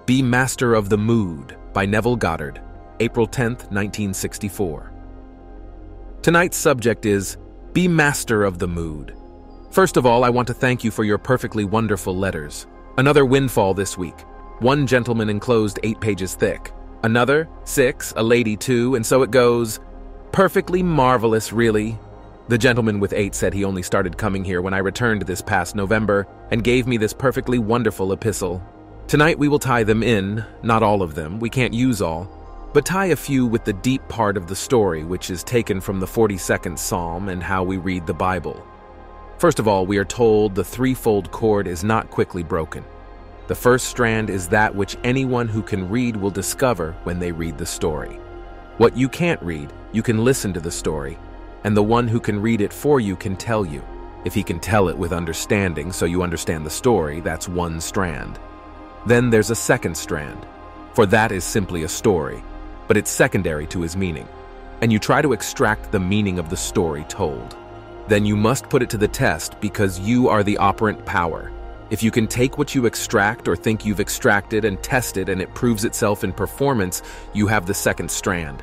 Be Master of the Mood by Neville Goddard, April 10th, 1964. Tonight's subject is Be Master of the Mood. First of all, I want to thank you for your perfectly wonderful letters. Another windfall this week. One gentleman enclosed 8 pages thick. Another, 6, a lady 2, and so it goes. Perfectly marvelous, really. The gentleman with 8 said he only started coming here when I returned this past November and gave me this perfectly wonderful epistle. Tonight we will tie them in, not all of them, we can't use all, but tie a few with the deep part of the story, which is taken from the 42nd Psalm and how we read the Bible. First of all, we are told the threefold cord is not quickly broken. The first strand is that which anyone who can read will discover when they read the story. What you can't read, you can listen to the story, and the one who can read it for you can tell you. If he can tell it with understanding so you understand the story, that's one strand. Then there's a second strand, for that is simply a story, but it's secondary to his meaning, and you try to extract the meaning of the story told. Then you must put it to the test because you are the operant power. If you can take what you extract or think you've extracted and test it and it proves itself in performance, you have the second strand.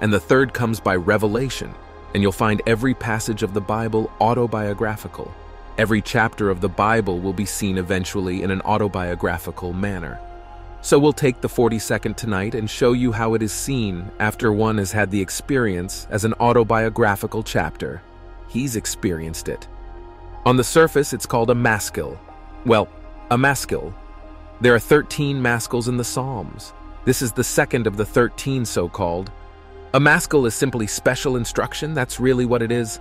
And the third comes by revelation, and you'll find every passage of the Bible autobiographical. Every chapter of the Bible will be seen eventually in an autobiographical manner. So we'll take the 42nd tonight and show you how it is seen after one has had the experience as an autobiographical chapter. He's experienced it. On the surface, it's called a maskil. Well, a maskil. There are 13 maskils in the Psalms. This is the second of the 13 so-called. A maskil is simply special instruction, that's really what it is.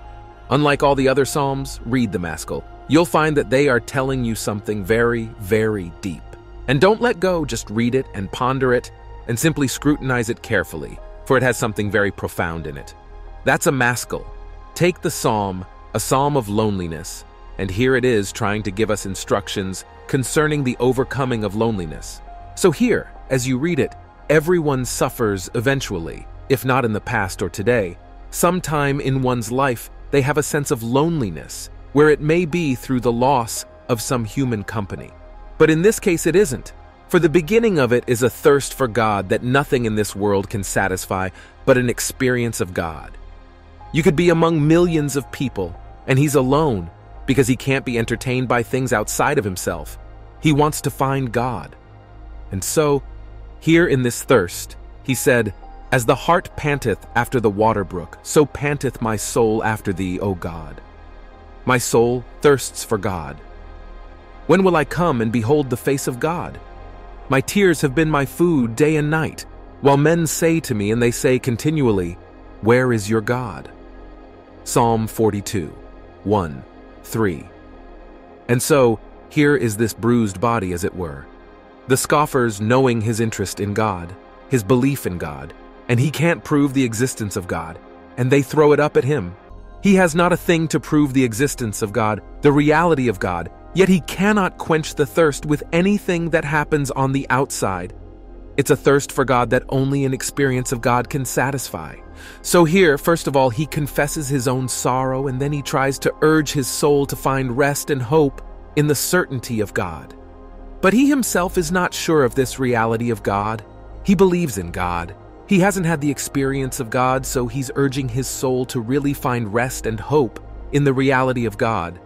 Unlike all the other Psalms, read the maskil. You'll find that they are telling you something very, very deep. And don't let go, just read it and ponder it, and simply scrutinize it carefully, for it has something very profound in it. That's a maskil. Take the psalm, a psalm of loneliness, and here it is trying to give us instructions concerning the overcoming of loneliness. So here, as you read it, everyone suffers eventually, if not in the past or today. Sometime in one's life, they have a sense of loneliness, where it may be through the loss of some human company. But in this case, it isn't. For the beginning of it is a thirst for God that nothing in this world can satisfy but an experience of God. You could be among millions of people, and he's alone because he can't be entertained by things outside of himself. He wants to find God. And so, here in this thirst, he said, "As the hart panteth after the water brook, so panteth my soul after thee, O God." My soul thirsts for God. When will I come and behold the face of God? My tears have been my food day and night, while men say to me, and they say continually, "Where is your God?" Psalm 42, 1, 3. And so, here is this bruised body, as it were. The scoffers knowing his interest in God, his belief in God, and he can't prove the existence of God, and they throw it up at him. He has not a thing to prove the existence of God, the reality of God, yet he cannot quench the thirst with anything that happens on the outside. It's a thirst for God that only an experience of God can satisfy. So here, first of all, he confesses his own sorrow, and then he tries to urge his soul to find rest and hope in the certainty of God. But he himself is not sure of this reality of God. He believes in God. He hasn't had the experience of God, so he's urging his soul to really find rest and hope in the reality of God.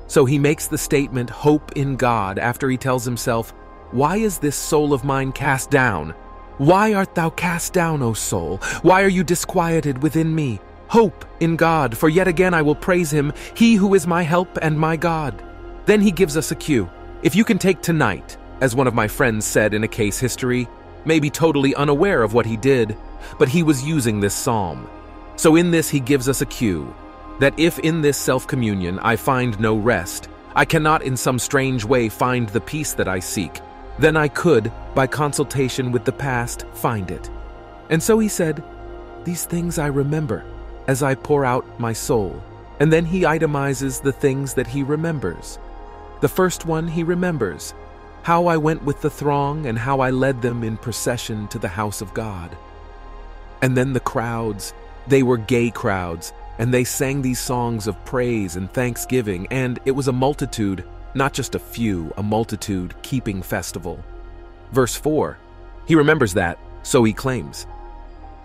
So he makes the statement, "Hope in God," after he tells himself, "Why is this soul of mine cast down? Why art thou cast down, O soul? Why are you disquieted within me? Hope in God, for yet again I will praise him, he who is my help and my God." Then he gives us a cue. If you can take tonight, as one of my friends said in a case history, maybe totally unaware of what he did, but he was using this psalm. So in this he gives us a cue, that if in this self-communion I find no rest, I cannot in some strange way find the peace that I seek, then I could, by consultation with the past, find it. And so he said, "These things I remember, as I pour out my soul." And then he itemizes the things that he remembers. The first one he remembers, how I went with the throng and how I led them in procession to the house of God. And then the crowds, they were gay crowds, and they sang these songs of praise and thanksgiving, and it was a multitude, not just a few, a multitude keeping festival. Verse 4. He remembers that, so he claims.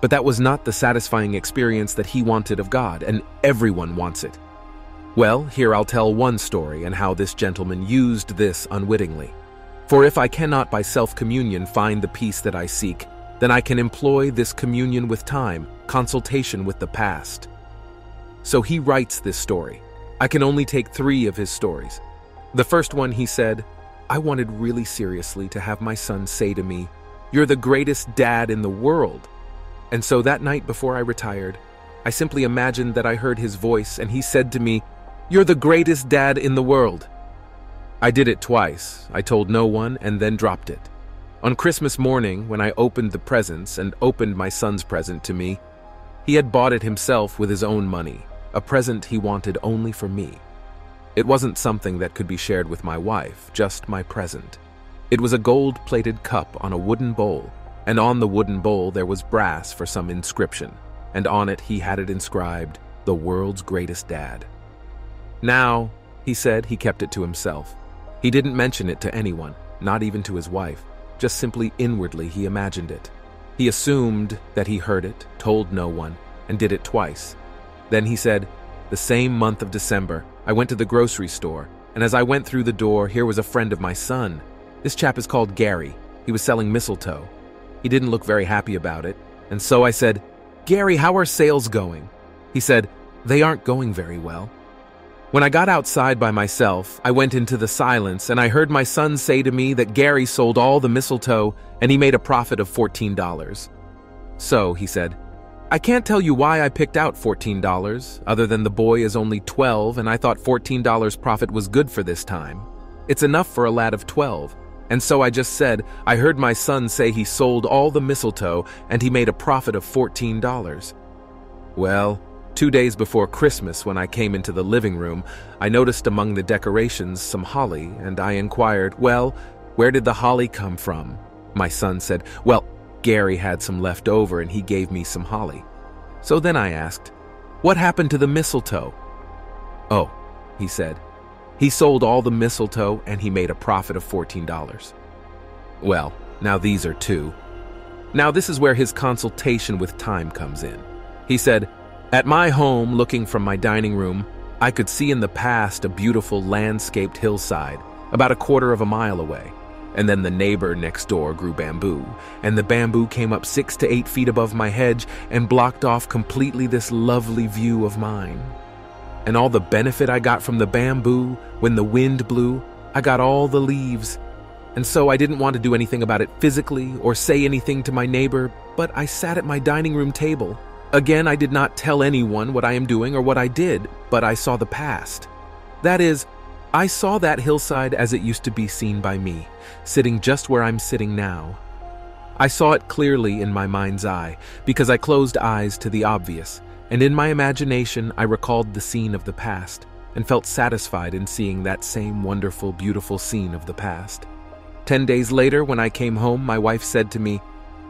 But that was not the satisfying experience that he wanted of God, and everyone wants it. Well, here I'll tell one story and how this gentleman used this unwittingly. For if I cannot by self-communion find the peace that I seek, then I can employ this communion with time, consultation with the past. So he writes this story. I can only take 3 of his stories. The first one, he said, I wanted really seriously to have my son say to me, "You're the greatest dad in the world." And so that night before I retired, I simply imagined that I heard his voice and he said to me, "You're the greatest dad in the world." I did it twice. I told no one and then dropped it. On Christmas morning, when I opened the presents and opened my son's present to me, he had bought it himself with his own money, a present he wanted only for me. It wasn't something that could be shared with my wife, just my present. It was a gold-plated cup on a wooden bowl, and on the wooden bowl there was brass for some inscription, and on it he had it inscribed, "The world's greatest dad." Now, he said he kept it to himself. He didn't mention it to anyone, not even to his wife. Just simply inwardly he imagined it. He assumed that he heard it, told no one, and did it twice. Then he said, "The same month of December, I went to the grocery store, and as I went through the door, here was a friend of my son. This chap is called Gary. He was selling mistletoe. He didn't look very happy about it, and so I said, 'Gary, how are sales going?' He said, 'They aren't going very well.' When I got outside by myself, I went into the silence and I heard my son say to me that Gary sold all the mistletoe and he made a profit of $14. So, he said, I can't tell you why I picked out $14, other than the boy is only 12 and I thought $14 profit was good for this time. It's enough for a lad of 12. And so I just said, I heard my son say he sold all the mistletoe and he made a profit of $14. Well, 2 days before Christmas, when I came into the living room, I noticed among the decorations some holly, and I inquired, "Well, where did the holly come from?" My son said, "Well, Gary had some left over and he gave me some holly." So then I asked, "What happened to the mistletoe?" "Oh," he said, "he sold all the mistletoe and he made a profit of $14. Well, now these are 2. Now this is where his consultation with time comes in. He said, "At my home, looking from my dining room, I could see in the past a beautiful landscaped hillside, about a quarter of a mile away. And then the neighbor next door grew bamboo, and the bamboo came up 6 to 8 feet above my hedge and blocked off completely this lovely view of mine. And all the benefit I got from the bamboo, when the wind blew, I got all the leaves. And so I didn't want to do anything about it physically or say anything to my neighbor, but I sat at my dining room table. Again, I did not tell anyone what I am doing or what I did, but I saw the past. That is, I saw that hillside as it used to be seen by me, sitting just where I'm sitting now. I saw it clearly in my mind's eye, because I closed eyes to the obvious, and in my imagination I recalled the scene of the past, and felt satisfied in seeing that same wonderful, beautiful scene of the past. 10 days later, when I came home, my wife said to me,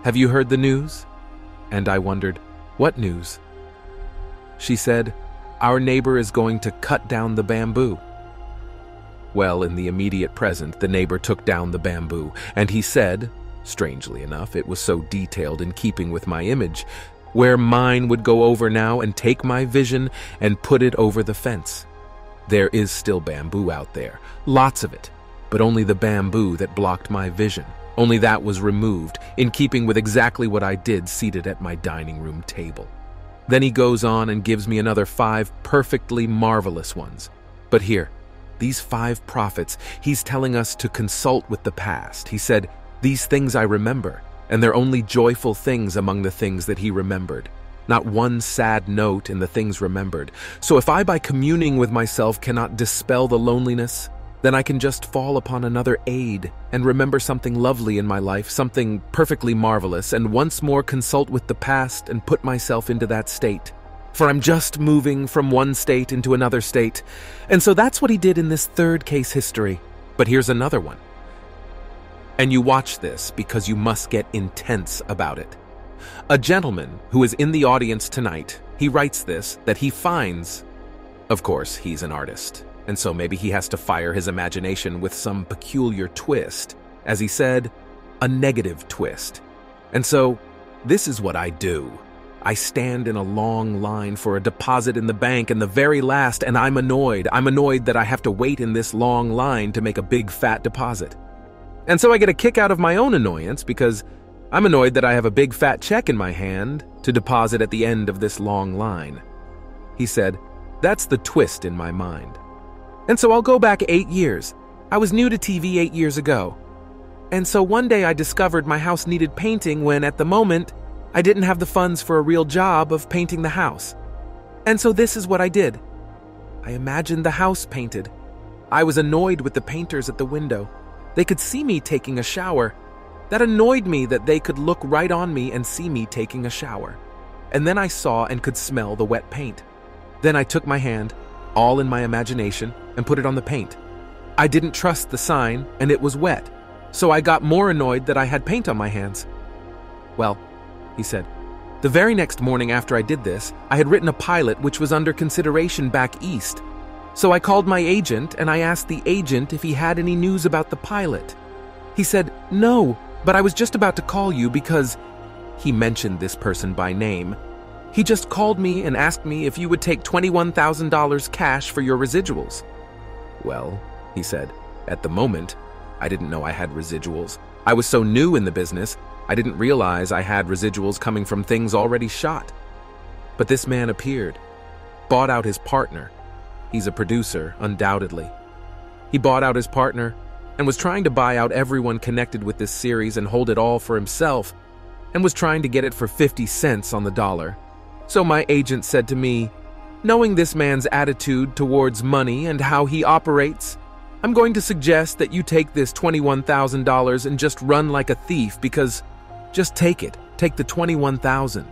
"Have you heard the news?" And I wondered, "What news?" She said, "Our neighbor is going to cut down the bamboo." Well, in the immediate present, the neighbor took down the bamboo, and he said, strangely enough, it was so detailed in keeping with my image, where mine would go over now and take my vision and put it over the fence. There is still bamboo out there, lots of it, but only the bamboo that blocked my vision. Only that was removed, in keeping with exactly what I did seated at my dining room table. Then he goes on and gives me another 5 perfectly marvelous ones. But here, these 5 prophets, he's telling us to consult with the past. He said, "These things I remember," and they're only joyful things among the things that he remembered. Not one sad note in the things remembered. So if I, by communing with myself, cannot dispel the loneliness, then I can just fall upon another aid and remember something lovely in my life, something perfectly marvelous, and once more consult with the past and put myself into that state. For I'm just moving from one state into another state. And so that's what he did in this 3rd case history. But here's another one. And you watch this because you must get intense about it. A gentleman who is in the audience tonight, he writes this, that he finds, of course, he's an artist, and so maybe he has to fire his imagination with some peculiar twist. As he said, a negative twist. And so, this is what I do. I stand in a long line for a deposit in the bank and the very last, and I'm annoyed. I'm annoyed that I have to wait in this long line to make a big fat deposit. And so I get a kick out of my own annoyance because I'm annoyed that I have a big fat check in my hand to deposit at the end of this long line. He said, that's the twist in my mind. And so I'll go back 8 years. I was new to TV 8 years ago. And so one day I discovered my house needed painting when, at the moment, I didn't have the funds for a real job of painting the house. And so this is what I did. I imagined the house painted. I was annoyed with the painters at the window. They could see me taking a shower. That annoyed me that they could look right on me and see me taking a shower. And then I saw and could smell the wet paint. Then I took my hand, all in my imagination, and put it on the paint. I didn't trust the sign, and it was wet. So I got more annoyed that I had paint on my hands. Well, he said, the very next morning after I did this, I had written a pilot which was under consideration back east. So I called my agent and I asked the agent if he had any news about the pilot. He said, no, but I was just about to call you because he mentioned this person by name. He just called me and asked me if you would take $21,000 cash for your residuals. Well, he said, at the moment, I didn't know I had residuals. I was so new in the business, I didn't realize I had residuals coming from things already shot. But this man appeared, bought out his partner. He's a producer, undoubtedly. He bought out his partner and was trying to buy out everyone connected with this series and hold it all for himself, and was trying to get it for 50 cents on the dollar. So my agent said to me, knowing this man's attitude towards money and how he operates, I'm going to suggest that you take this $21,000 and just run like a thief because just take it. Take the $21,000.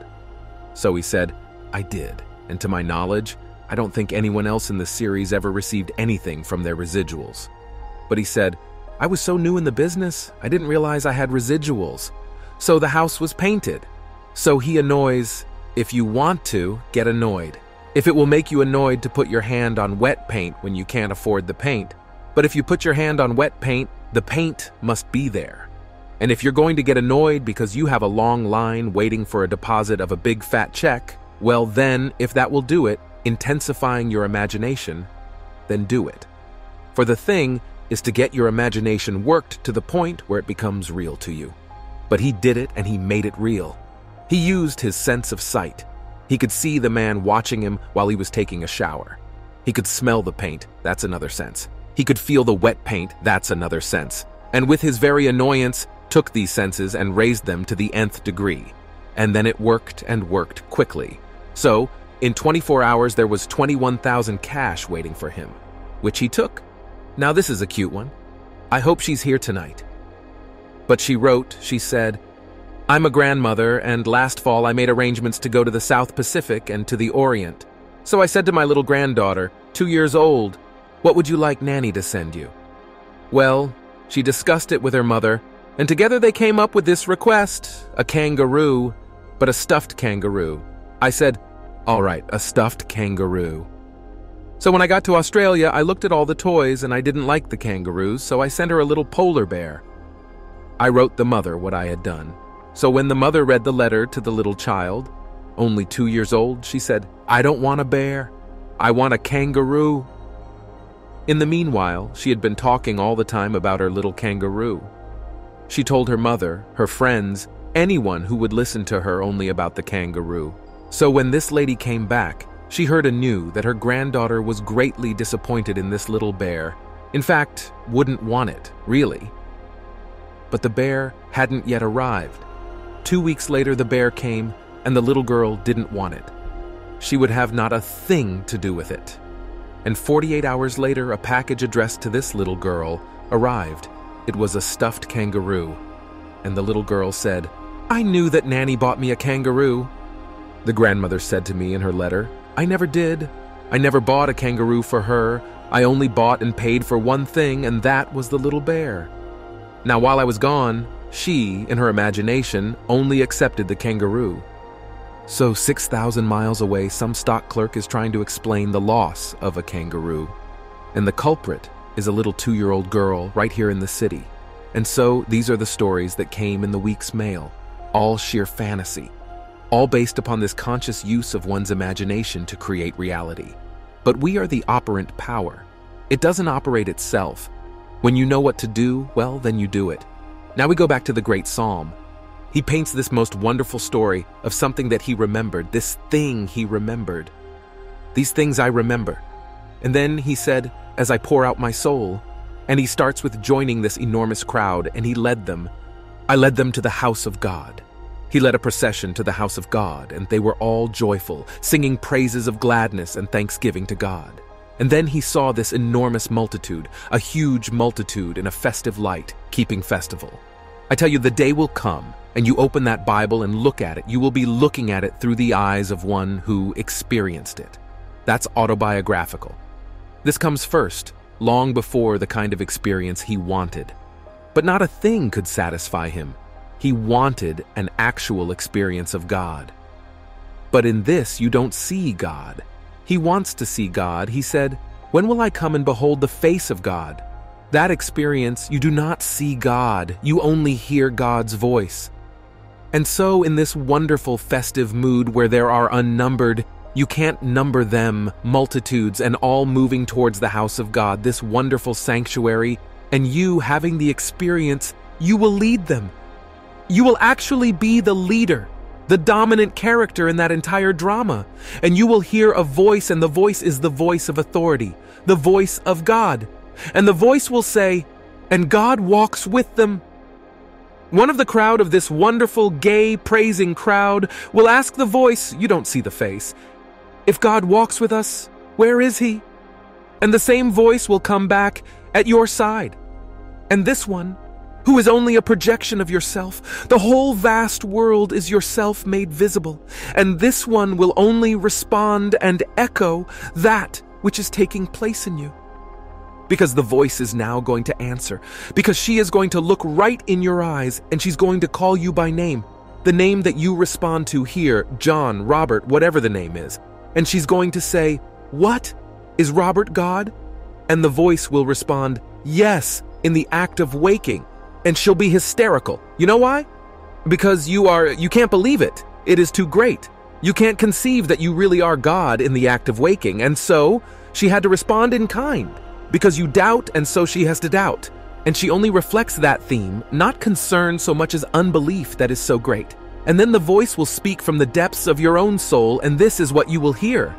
So he said, I did. And to my knowledge, I don't think anyone else in the series ever received anything from their residuals. But he said, I was so new in the business, I didn't realize I had residuals. So the house was painted. So he annoys, if you want to, get annoyed. If it will make you annoyed to put your hand on wet paint when you can't afford the paint. But if you put your hand on wet paint, the paint must be there. And if you're going to get annoyed because you have a long line waiting for a deposit of a big fat check, well then, if that will do it, intensifying your imagination, then do it. For the thing is to get your imagination worked to the point where it becomes real to you. But he did it and he made it real. He used his sense of sight. He could see the man watching him while he was taking a shower. He could smell the paint, that's another sense. He could feel the wet paint, that's another sense. And with his very annoyance, took these senses and raised them to the nth degree. And then it worked and worked quickly. So, in 24 hours there was 21,000 cash waiting for him, which he took. Now this is a cute one. I hope she's here tonight. But she wrote, she said, I'm a grandmother, and last fall I made arrangements to go to the South Pacific and to the Orient. So I said to my little granddaughter, 2 years old, what would you like Nanny to send you? Well, she discussed it with her mother, and together they came up with this request, a kangaroo, but a stuffed kangaroo. I said, all right, a stuffed kangaroo. So when I got to Australia, I looked at all the toys and I didn't like the kangaroos, so I sent her a little polar bear. I wrote the mother what I had done. So when the mother read the letter to the little child, only 2 years old, she said, I don't want a bear, I want a kangaroo. In the meanwhile, she had been talking all the time about her little kangaroo. She told her mother, her friends, anyone who would listen to her only about the kangaroo. So when this lady came back, she heard anew that her granddaughter was greatly disappointed in this little bear. In fact, wouldn't want it, really. But the bear hadn't yet arrived. 2 weeks later, the bear came, and the little girl didn't want it. She would have not a thing to do with it. And 48 hours later, a package addressed to this little girl arrived. It was a stuffed kangaroo. And the little girl said, I knew that Nanny bought me a kangaroo. The grandmother said to me in her letter, I never did. I never bought a kangaroo for her. I only bought and paid for one thing, and that was the little bear. Now, while I was gone, she, in her imagination, only accepted the kangaroo. So 6,000 miles away, some stock clerk is trying to explain the loss of a kangaroo. And the culprit is a little 2-year-old girl right here in the city. And so these are the stories that came in the week's mail, all sheer fantasy, all based upon this conscious use of one's imagination to create reality. But we are the operant power. It doesn't operate itself. When you know what to do, well, then you do it. Now we go back to the great Psalm. He paints this most wonderful story of something that he remembered, this thing he remembered. These things I remember. And then he said, as I pour out my soul, and he starts with joining this enormous crowd, and he led them. I led them to the house of God. He led a procession to the house of God, and they were all joyful, singing praises of gladness and thanksgiving to God. And then he saw this enormous multitude, a huge multitude in a festive light, keeping festival. I tell you, the day will come, and you open that Bible and look at it, you will be looking at it through the eyes of one who experienced it. That's autobiographical. This comes first, long before the kind of experience he wanted. But not a thing could satisfy him. He wanted an actual experience of God. But in this, you don't see God. He wants to see God. He said, "When will I come and behold the face of God?" That experience, you do not see God. You only hear God's voice. And so in this wonderful festive mood where there are unnumbered, you can't number them, multitudes, and all moving towards the house of God, this wonderful sanctuary, and you having the experience, you will lead them. You will actually be the leader, the dominant character in that entire drama. And you will hear a voice, and the voice is the voice of authority, the voice of God. And the voice will say, "And God walks with them." One of the crowd of this wonderful, gay, praising crowd will ask the voice, you don't see the face, "If God walks with us, where is he?" And the same voice will come back at your side. And this one, who is only a projection of yourself, the whole vast world is yourself made visible. And this one will only respond and echo that which is taking place in you. Because the voice is now going to answer. Because she is going to look right in your eyes and she's going to call you by name. The name that you respond to here, John, Robert, whatever the name is. And she's going to say, "What? Is Robert God?" And the voice will respond, "Yes," in the act of waking. And she'll be hysterical. You know why? Because you can't believe it. It is too great. You can't conceive that you really are God in the act of waking. And so she had to respond in kind. Because you doubt, and so she has to doubt. And she only reflects that theme, not concern so much as unbelief that is so great. And then the voice will speak from the depths of your own soul, and this is what you will hear.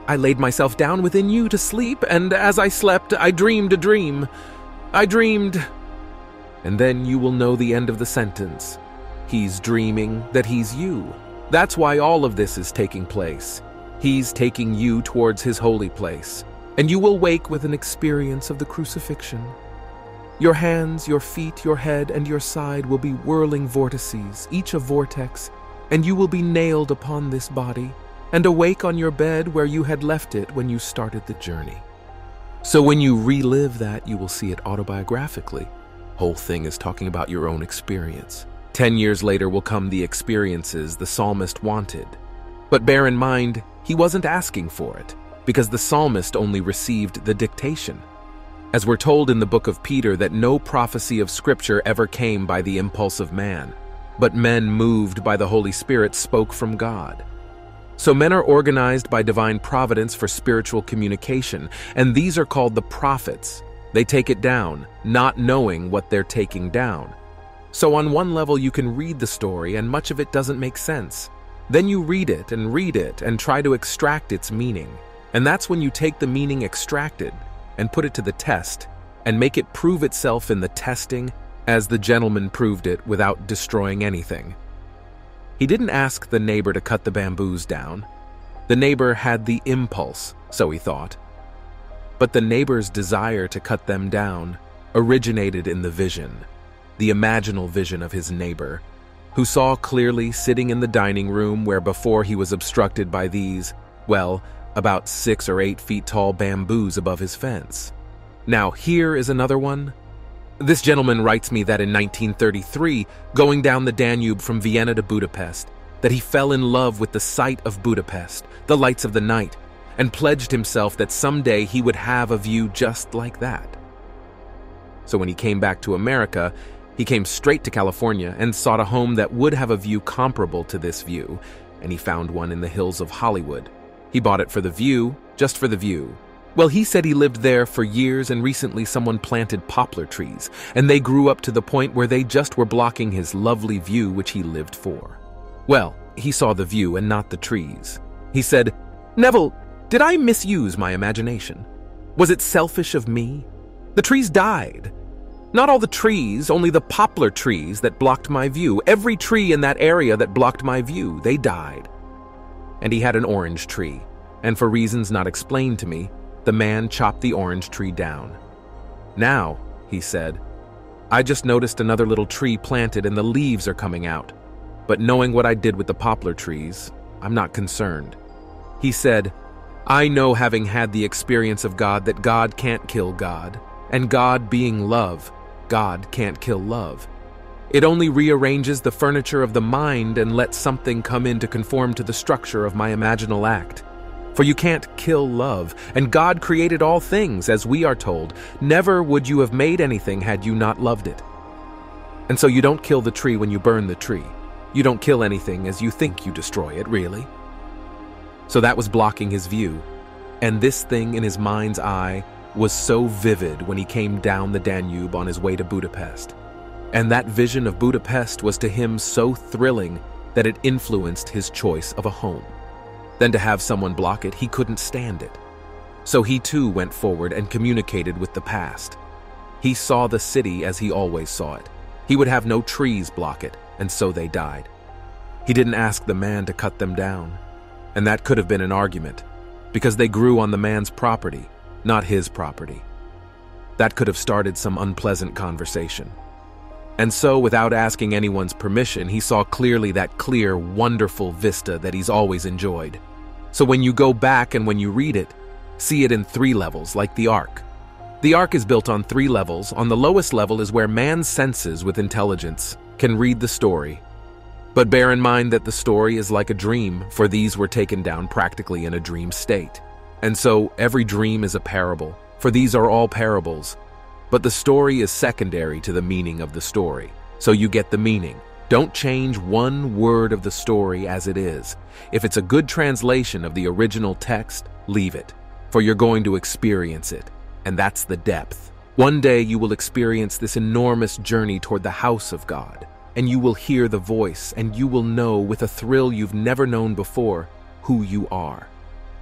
"I laid myself down within you to sleep, and as I slept, I dreamed a dream. I dreamed..." And then you will know the end of the sentence. He's dreaming that he's you. That's why all of this is taking place. He's taking you towards his holy place. And you will wake with an experience of the crucifixion. Your hands, your feet, your head, and your side will be whirling vortices, each a vortex, and you will be nailed upon this body, and awake on your bed where you had left it when you started the journey. So when you relive that, you will see it autobiographically. Whole thing is talking about your own experience. 10 years later will come the experiences the psalmist wanted. But bear in mind, he wasn't asking for it, because the psalmist only received the dictation. As we're told in the book of Peter that no prophecy of Scripture ever came by the impulse of man, but men moved by the Holy Spirit spoke from God. So men are organized by divine providence for spiritual communication, and these are called the prophets. They take it down, not knowing what they're taking down. So on one level you can read the story and much of it doesn't make sense. Then you read it and try to extract its meaning. And that's when you take the meaning extracted and put it to the test and make it prove itself in the testing as the gentleman proved it without destroying anything. He didn't ask the neighbor to cut the bamboos down. The neighbor had the impulse, so he thought. But the neighbor's desire to cut them down originated in the vision, the imaginal vision of his neighbor, who saw clearly sitting in the dining room where before he was obstructed by these, well, about 6 or 8 feet tall bamboos above his fence. Now here is another one. This gentleman writes me that in 1933, going down the Danube from Vienna to Budapest, that he fell in love with the sight of Budapest, the lights of the night, and pledged himself that someday he would have a view just like that. So when he came back to America, He came straight to California and sought a home that would have a view comparable to this view, and he found one in the hills of Hollywood. He bought it for the view, just for the view. Well, he said he lived there for years, and recently someone planted poplar trees, and they grew up to the point where they just were blocking his lovely view which he lived for. Well, he saw the view and not the trees. He said, "Neville, did I misuse my imagination? Was it selfish of me? The trees died. Not all the trees, only the poplar trees that blocked my view. Every tree in that area that blocked my view, they died." And he had an orange tree, and for reasons not explained to me, the man chopped the orange tree down. "Now," he said, "I just noticed another little tree planted and the leaves are coming out. But knowing what I did with the poplar trees, I'm not concerned." He said, "I know, having had the experience of God, that God can't kill God, and God being love, God can't kill love. It only rearranges the furniture of the mind and lets something come in to conform to the structure of my imaginal act. For you can't kill love, and God created all things, as we are told. Never would you have made anything had you not loved it. And so you don't kill the tree when you burn the tree. You don't kill anything as you think you destroy it, really." So that was blocking his view, and this thing in his mind's eye was so vivid when he came down the Danube on his way to Budapest. And that vision of Budapest was to him so thrilling that it influenced his choice of a home. Then to have someone block it, he couldn't stand it. So he too went forward and communicated with the past. He saw the city as he always saw it. He would have no trees block it, and so they died. He didn't ask the man to cut them down. And that could have been an argument, because they grew on the man's property, not his property. That could have started some unpleasant conversation. And so, without asking anyone's permission, he saw clearly that clear, wonderful vista that he's always enjoyed. So when you go back and when you read it, see it in 3 levels, like the Ark. The Ark is built on 3 levels. On the lowest level is where man's senses with intelligence can read the story. But bear in mind that the story is like a dream, for these were taken down practically in a dream state. And so every dream is a parable, for these are all parables. But the story is secondary to the meaning of the story, so you get the meaning. Don't change one word of the story as it is. If it's a good translation of the original text, leave it, for you're going to experience it, and that's the depth. One day you will experience this enormous journey toward the house of God, and you will hear the voice, and you will know with a thrill you've never known before who you are.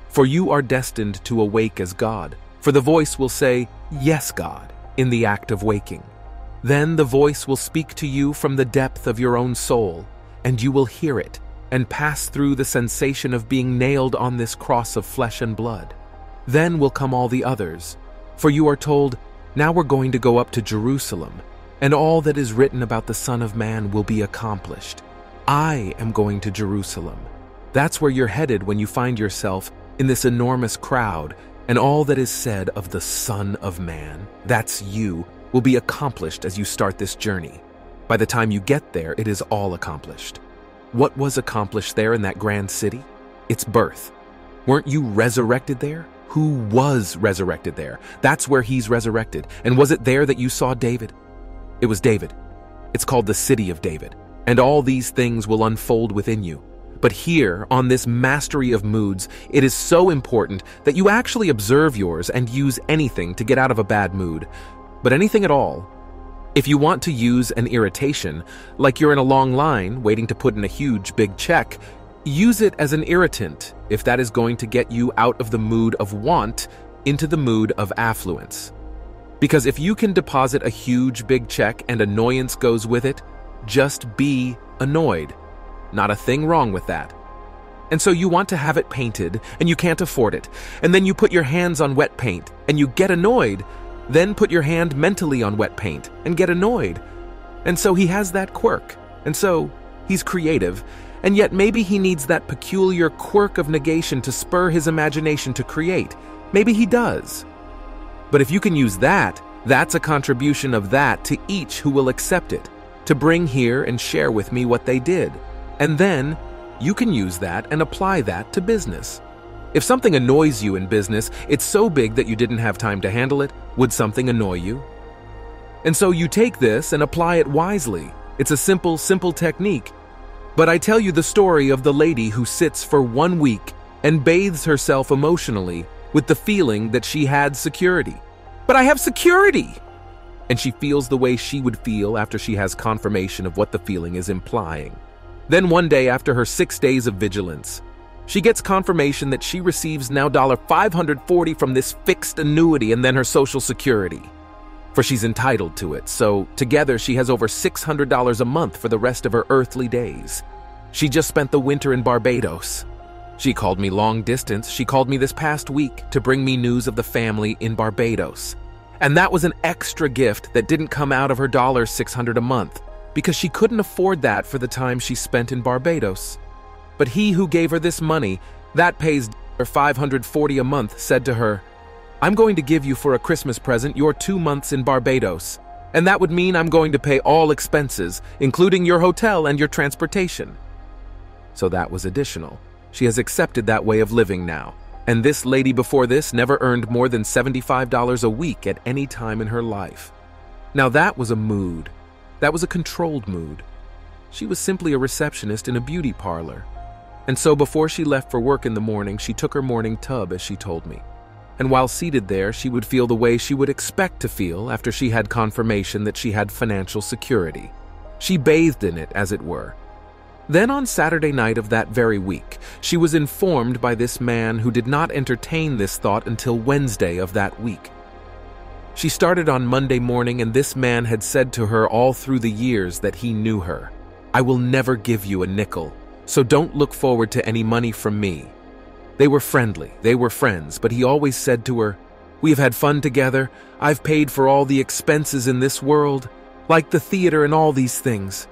For you are destined to awake as God, for the voice will say, "Yes, God," in the act of waking. Then the voice will speak to you from the depth of your own soul, and you will hear it and pass through the sensation of being nailed on this cross of flesh and blood. Then will come all the others, for you are told, "Now we're going to go up to Jerusalem, and all that is written about the Son of Man will be accomplished. I am going to Jerusalem." That's where you're headed when you find yourself in this enormous crowd, and all that is said of the Son of Man, that's you, will be accomplished as you start this journey. By the time you get there, it is all accomplished. What was accomplished there in that grand city? Its birth. Weren't you resurrected there? Who was resurrected there? That's where he's resurrected. And was it there that you saw David? It was David. It's called the City of David. And all these things will unfold within you. But here, on this mastery of moods, it is so important that you actually observe yours and use anything to get out of a bad mood. But anything at all. If you want to use an irritation, like you're in a long line waiting to put in a huge big check, use it as an irritant if that is going to get you out of the mood of want into the mood of affluence. Because if you can deposit a huge big check and annoyance goes with it, just be annoyed. Not a thing wrong with that. And so you want to have it painted, and you can't afford it. And then you put your hands on wet paint, and you get annoyed. Then put your hand mentally on wet paint, and get annoyed. And so he has that quirk. And so he's creative. And yet maybe he needs that peculiar quirk of negation to spur his imagination to create. Maybe he does. But if you can use that, that's a contribution of that to each who will accept it, to bring here and share with me what they did. And then you can use that and apply that to business. If something annoys you in business, it's so big that you didn't have time to handle it, would something annoy you? And so you take this and apply it wisely. It's a simple technique. But I tell you the story of the lady who sits for 1 week and bathes herself emotionally with the feeling that she had security. But I have security! And she feels the way she would feel after she has confirmation of what the feeling is implying. Then one day after her 6 days of vigilance, she gets confirmation that she receives now $540 from this fixed annuity and then her Social Security. For she's entitled to it, so together she has over $600 a month for the rest of her earthly days. She just spent the winter in Barbados. She called me long distance. She called me this past week to bring me news of the family in Barbados. And that was an extra gift that didn't come out of her $600 a month, because she couldn't afford that for the time she spent in Barbados. But he who gave her this money, that pays $540 a month, said to her, "I'm going to give you for a Christmas present your 2 months in Barbados, and that would mean I'm going to pay all expenses, including your hotel and your transportation." So that was additional. She has accepted that way of living now. And this lady before this never earned more than $75 a week at any time in her life. Now that was a mood. That was a controlled mood. She was simply a receptionist in a beauty parlor. And so before she left for work in the morning, she took her morning tub, as she told me. And while seated there, she would feel the way she would expect to feel after she had confirmation that she had financial security. She bathed in it, as it were. Then on Saturday night of that very week, she was informed by this man who did not entertain this thought until Wednesday of that week. She started on Monday morning, and this man had said to her all through the years that he knew her, "I will never give you a nickel, so don't look forward to any money from me." They were friendly, they were friends, but he always said to her, "We have had fun together, I've paid for all the expenses in this world, like the theater and all these things.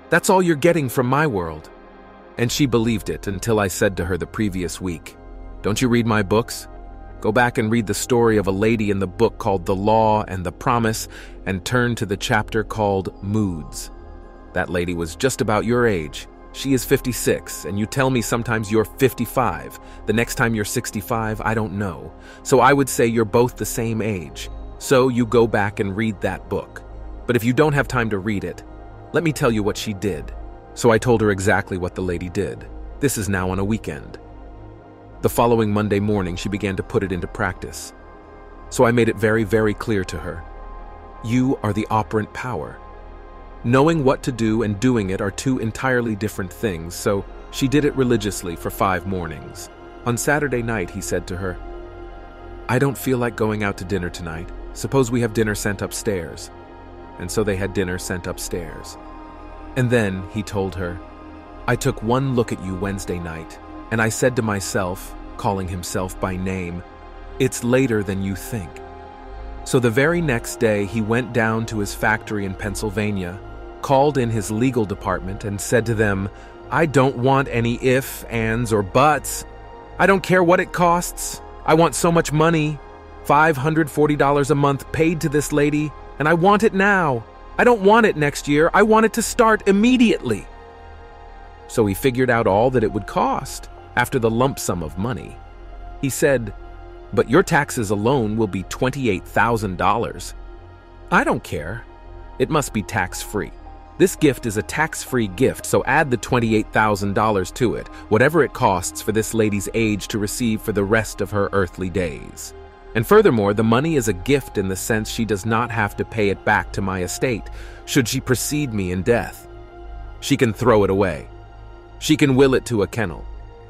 That's all you're getting from my world." And she believed it until I said to her the previous week, "Don't you read my books? Go back and read the story of a lady in the book called The Law and the Promise and turn to the chapter called Moods." That lady was just about your age. She is 56, and you tell me sometimes you're 55. The next time you're 65, I don't know. So I would say you're both the same age. So you go back and read that book. But if you don't have time to read it, let me tell you what she did. So I told her exactly what the lady did. This is now on a weekend. The following Monday morning, she began to put it into practice. So I made it very, very clear to her. You are the operant power. Knowing what to do and doing it are two entirely different things, so she did it religiously for 5 mornings. On Saturday night, he said to her, "I don't feel like going out to dinner tonight. Suppose we have dinner sent upstairs." And so they had dinner sent upstairs. And then, he told her, "I took one look at you Wednesday night, and I said to myself, calling himself by name, 'It's later than you think.'" So the very next day, he went down to his factory in Pennsylvania, called in his legal department, and said to them, "I don't want any ifs, ands, or buts. I don't care what it costs. I want so much money, $540 a month paid to this lady, and I want it now. I don't want it next year. I want it to start immediately." So he figured out all that it would cost after the lump sum of money. He said, "But your taxes alone will be $28,000. I don't care. It must be tax-free. This gift is a tax-free gift, so add the $28,000 to it, whatever it costs for this lady's age to receive for the rest of her earthly days. And furthermore, the money is a gift in the sense she does not have to pay it back to my estate, should she precede me in death. She can throw it away. She can will it to a kennel.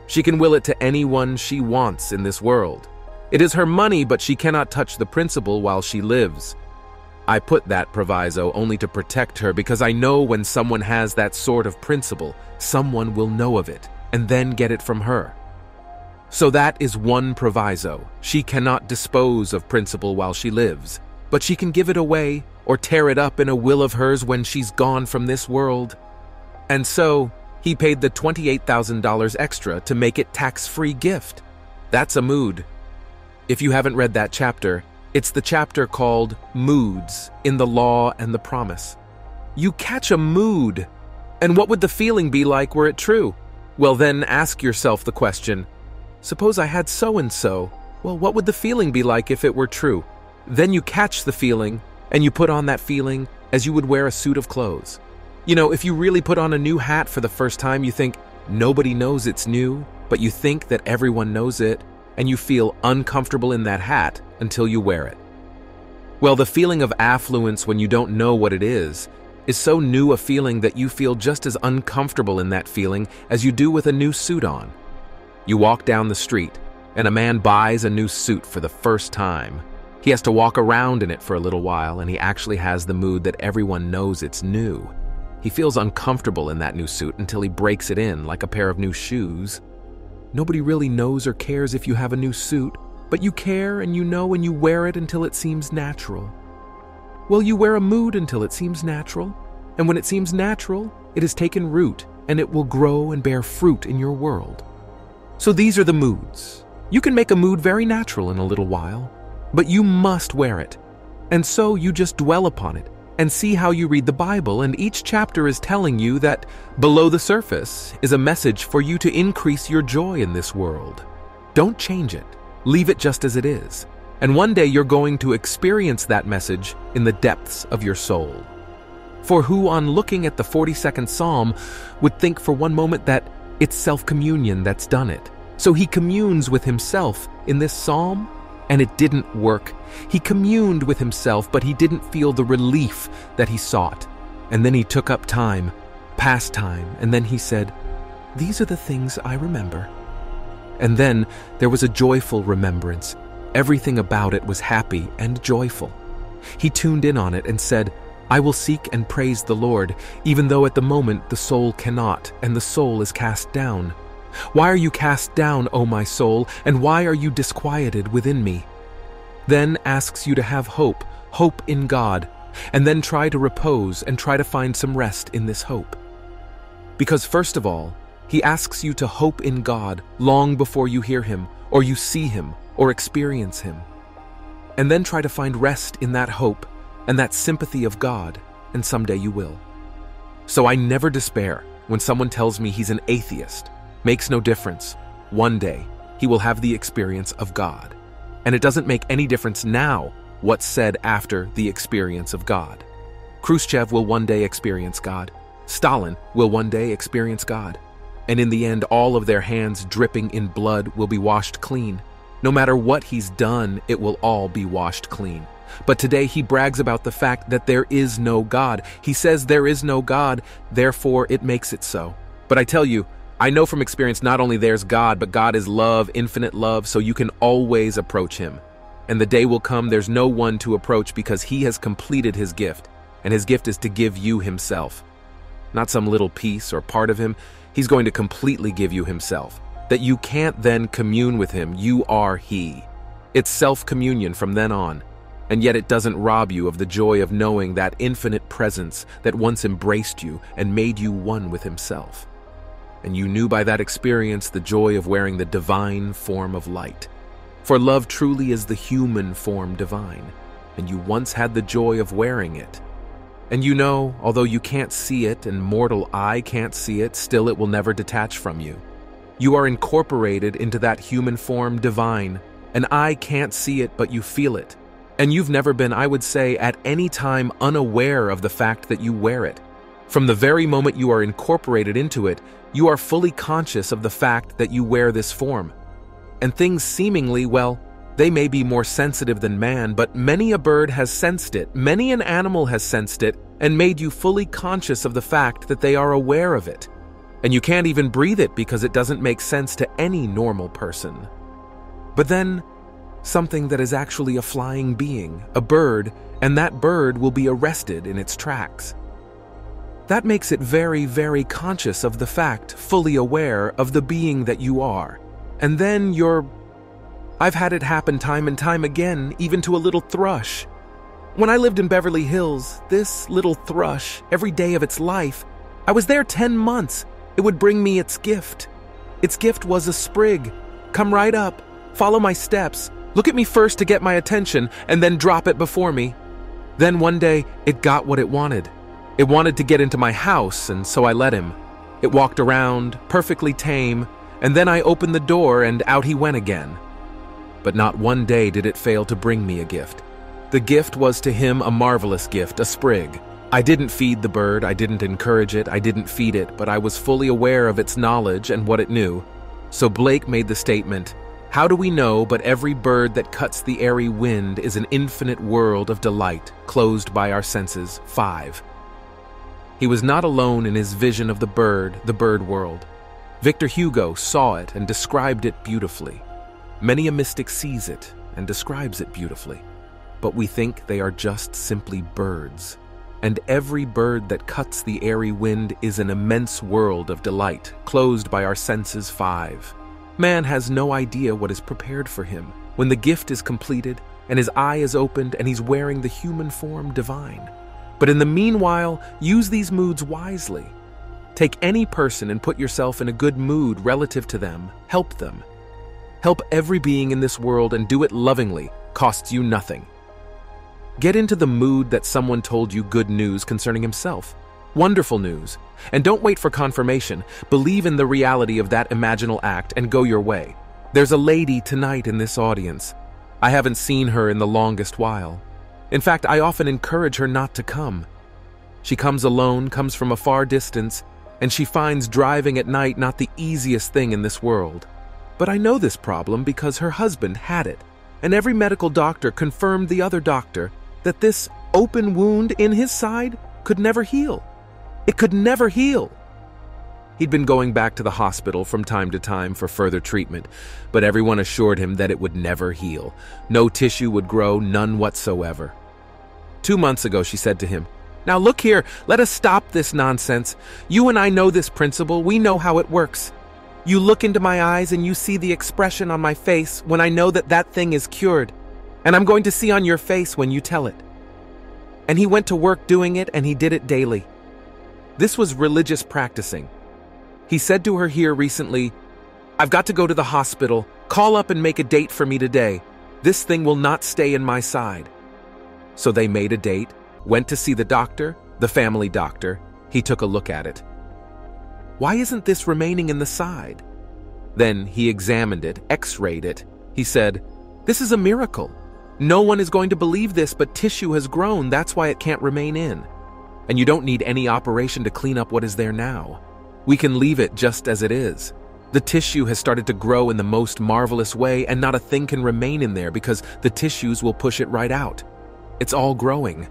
She can will it to anyone she wants in this world. It is her money, but she cannot touch the principal while she lives. I put that proviso only to protect her because I know when someone has that sort of principle, someone will know of it and then get it from her. So that is one proviso. She cannot dispose of principal while she lives, but she can give it away or tear it up in a will of hers when she's gone from this world. And so he paid the $28,000 extra to make it tax-free gift. That's a mood. If you haven't read that chapter, it's the chapter called Moods in the Law and the Promise. You catch a mood. And what would the feeling be like were it true? Well, then ask yourself the question, suppose I had so-and-so. Well, what would the feeling be like if it were true? Then you catch the feeling, And you put on that feeling as you would wear a suit of clothes. You know, if you really put on a new hat for the first time, you think nobody knows it's new, but you think that everyone knows it, and you feel uncomfortable in that hat until you wear it. Well, the feeling of affluence when you don't know what it is so new a feeling that you feel just as uncomfortable in that feeling as you do with a new suit on. You walk down the street, and a man buys a new suit for the first time. He has to walk around in it for a little while, and he actually has the mood that everyone knows it's new. He feels uncomfortable in that new suit until he breaks it in like a pair of new shoes. Nobody really knows or cares if you have a new suit, but you care and you know and you wear it until it seems natural. Well, you wear a mood until it seems natural, and when it seems natural, it has taken root and it will grow and bear fruit in your world. So these are the moods. You can make a mood very natural in a little while, but you must wear it. And so you just dwell upon it and see how you read the Bible, and each chapter is telling you that below the surface is a message for you to increase your joy in this world. Don't change it. Leave it just as it is. And one day you're going to experience that message in the depths of your soul. For who, on looking at the 42nd Psalm, would think for one moment that it's self-communion that's done it? So he communes with himself in this psalm, and it didn't work. He communed with himself, but he didn't feel the relief that he sought. And then he took up time, past time, and then he said, "These are the things I remember." And then there was a joyful remembrance. Everything about it was happy and joyful. He tuned in on it and said, "I will seek and praise the Lord, even though at the moment the soul cannot, and the soul is cast down. Why are you cast down, O my soul, and why are you disquieted within me?" Then asks you to have hope, hope in God, and then try to repose and try to find some rest in this hope. Because first of all, he asks you to hope in God long before you hear him, or you see him, or experience him. And then try to find rest in that hope and that sympathy of God, and someday you will. So I never despair when someone tells me he's an atheist. Makes no difference. One day, he will have the experience of God. And it doesn't make any difference now what's said after the experience of God. Khrushchev will one day experience God. Stalin will one day experience God. And in the end, all of their hands dripping in blood will be washed clean. No matter what he's done, it will all be washed clean. But today he brags about the fact that there is no God. He says there is no God, therefore it makes it so. But I tell you, I know from experience not only there's God, but God is love, infinite love, so you can always approach him. And the day will come there's no one to approach because he has completed his gift, and his gift is to give you himself. Not some little piece or part of him, he's going to completely give you himself. That you can't then commune with him, you are he. It's self-communion from then on, and yet it doesn't rob you of the joy of knowing that infinite presence that once embraced you and made you one with himself. And you knew by that experience the joy of wearing the divine form of light. For love truly is the human form divine, and you once had the joy of wearing it. And you know, although you can't see it and mortal eye can't see it, still it will never detach from you. You are incorporated into that human form divine, and I can't see it, but you feel it. And you've never been, I would say, at any time unaware of the fact that you wear it. From the very moment you are incorporated into it, you are fully conscious of the fact that you wear this form. And things seemingly, well, they may be more sensitive than man, but many a bird has sensed it, many an animal has sensed it, and made you fully conscious of the fact that they are aware of it. And you can't even breathe it because it doesn't make sense to any normal person. But then, something that is actually a flying being, a bird, and that bird will be arrested in its tracks. That makes it very, very conscious of the fact, fully aware of the being that you are. And then I've had it happen time and time again, even to a little thrush. When I lived in Beverly Hills, this little thrush, every day of its life, I was there 10 months. It would bring me its gift. Its gift was a sprig. Come right up, follow my steps, look at me first to get my attention, and then drop it before me. Then one day, it got what it wanted. It wanted to get into my house, and so I let him. It walked around, perfectly tame, and then I opened the door and out he went again. But not one day did it fail to bring me a gift. The gift was to him a marvelous gift, a sprig. I didn't feed the bird, I didn't encourage it, I didn't feed it, but I was fully aware of its knowledge and what it knew. So Blake made the statement, "How do we know but every bird that cuts the airy wind is an infinite world of delight, closed by our senses?" 5. He was not alone in his vision of the bird world. Victor Hugo saw it and described it beautifully. Many a mystic sees it and describes it beautifully, but we think they are just simply birds. And every bird that cuts the airy wind is an immense world of delight, closed by our senses. 5. Man has no idea what is prepared for him when the gift is completed and his eye is opened and he's wearing the human form divine. But in the meanwhile, use these moods wisely. Take any person and put yourself in a good mood relative to them. Help them. Help every being in this world and do it lovingly. Costs you nothing. Get into the mood that someone told you good news concerning himself. Wonderful news. And don't wait for confirmation. Believe in the reality of that imaginal act and go your way. There's a lady tonight in this audience. I haven't seen her in the longest while. In fact, I often encourage her not to come. She comes alone, comes from a far distance, and she finds driving at night not the easiest thing in this world. But I know this problem because her husband had it, and every medical doctor confirmed the other doctor that this open wound in his side could never heal. It could never heal. He'd been going back to the hospital from time to time for further treatment, but everyone assured him that it would never heal. No tissue would grow, none whatsoever. 2 months ago, she said to him, "Now look here, let us stop this nonsense. You and I know this principle, we know how it works. You look into my eyes and you see the expression on my face when I know that that thing is cured. And I'm going to see on your face when you tell it." And he went to work doing it, and he did it daily. This was religious practicing. He said to her here recently, "I've got to go to the hospital. Call up and make a date for me today. This thing will not stay in my side." So they made a date, went to see the doctor, the family doctor. He took a look at it. "Why isn't this remaining in the side?" Then he examined it, x-rayed it. He said, "This is a miracle. No one is going to believe this, but tissue has grown, that's why it can't remain in. And you don't need any operation to clean up what is there now. We can leave it just as it is. The tissue has started to grow in the most marvelous way, and not a thing can remain in there because the tissues will push it right out. It's all growing."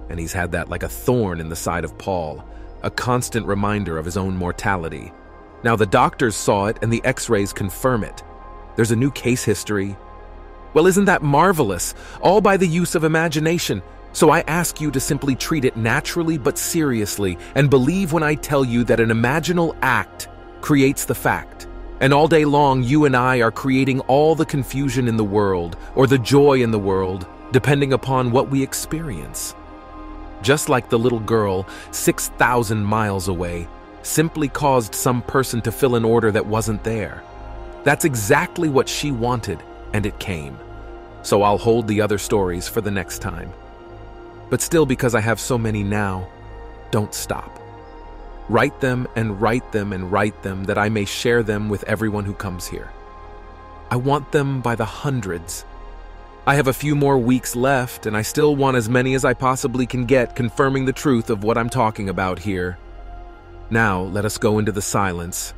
And he's had that like a thorn in the side of Paul, a constant reminder of his own mortality. Now the doctors saw it and the x-rays confirm it. There's a new case history. Well, isn't that marvelous? All by the use of imagination. So I ask you to simply treat it naturally but seriously and believe when I tell you that an imaginal act creates the fact. And all day long, you and I are creating all the confusion in the world or the joy in the world, depending upon what we experience. Just like the little girl 6,000 miles away simply caused some person to fill an order that wasn't there. That's exactly what she wanted, and it came. So I'll hold the other stories for the next time. But still, because I have so many now, don't stop. Write them and write them and write them that I may share them with everyone who comes here. I want them by the hundreds. I have a few more weeks left, and I still want as many as I possibly can get confirming the truth of what I'm talking about here. Now, let us go into the silence